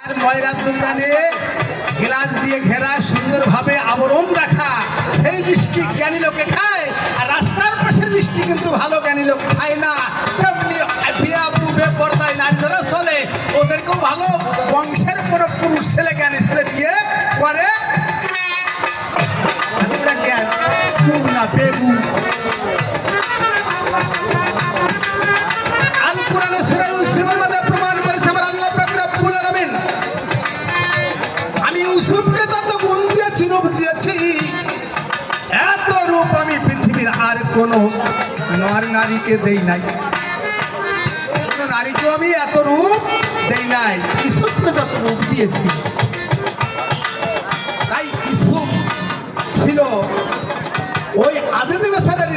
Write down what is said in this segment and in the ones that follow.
ময়রার দোকানে গ্লাস দিয়ে ঘেরা সুন্দরভাবে আবরণ রাখা সেই মিষ্টি জ্ঞানী লোকে খায়, আর রাস্তার পাশের মিষ্টি কিন্তু ভালো জ্ঞানী লোক খায় না। তেমনি বেপরদায় নারী যারা চলে ওদেরকেও ভালো বংশের কোনো পুরুষ ছেলে জ্ঞানী ছেলে বিয়ে করে জ্ঞান না বেবু। আল কোরআনে সূরা ইউসুফের মধ্যে প্রমাণ করেছে আমার আল্লাহ পাক রব্বুল আলামিন, আমি ইউসুফকে যত গুণ দিয়েছি, রূপ দিয়েছি, এত রূপ আমি পৃথিবীর আর কোনো নর নারীকে দেই নাই, কোনো নারীকেও আমি এত রূপ দেই নাই। ইউসুফকে যত রূপ দিয়েছি, তাই ইউসুফ ছিল ওই আজিজ বেচারার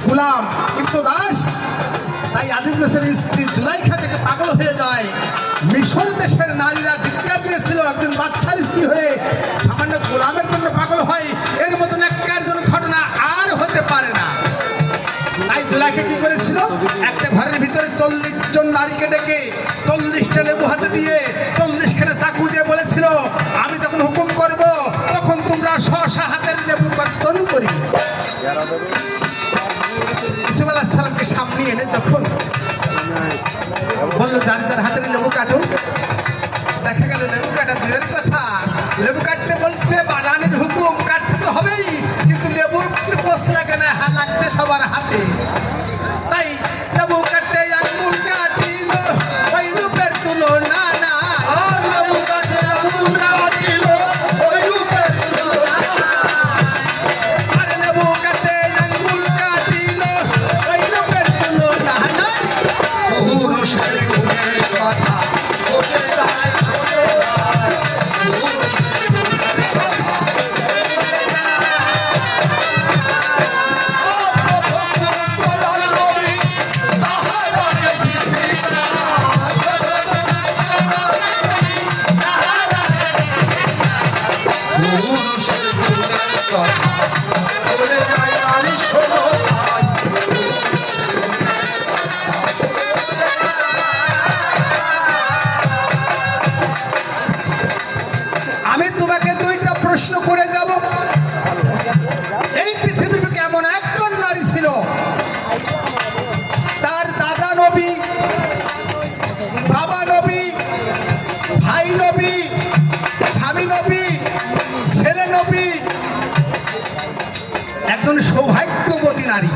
গোলাম ইবতদাস। তাই আজিজ বেচারার স্ত্রী জুলাইখা থেকে পাগল হয়ে যায়। মিশর দেশের নারীরা ধিক্কার দিয়েছিল একজন বাচ্চার স্ত্রী হয়ে সামান্য গোলামের জন্য পাগল হয়, এর মতন একজন ঘটনা আর হতে পারে না। তাই জুলাইখা কি করেছিল, একটা ঘরের ভিতরে 40 জন নারীকে ডেকে 40টা লেবু হাতে দিয়ে 40খানা চাকু দিয়ে বলেছিল, আমি যখন হুকুম করব তখন তোমরা স্ব হাতের লেবু কর্তন করি। ইউসুফ আলাইহিস সালামকে সামনে এনে যখন বললো যার যার হাতের লেবু কাটো, দেখা গেল লেবু কাটা দূরের কথা, লেবু কাটতে বলছে বাগানের হুকুম, কাটতে তো হবেই, কিন্তু লেবুর পোষ লাগে না, লাগছে সবার হাতে। তাই লেবু কাটতে আঙ্গুল কাটিল, ওই রূপের তুলনা না, আর লেবু কাটতে আঙ্গুল কাটিল, ওই রূপের তুলনা না, আর লেবু কাটতে আঙ্গুল কাটিল, ওই রূপের তুলনা নাই। পুরুষের গুণের কথা ওকে যায় ছোট হয়, আমি তোমাকে দুইটা প্রশ্ন করে যাব। এই পৃথিবীর বুকে এমন একজন নারী ছিল, তার দাদা নবী, বাবা নবী, ভাই নবী, স্বামী নবী, ছেলে নবী, একজন সৌভাগ্যবতী নারী।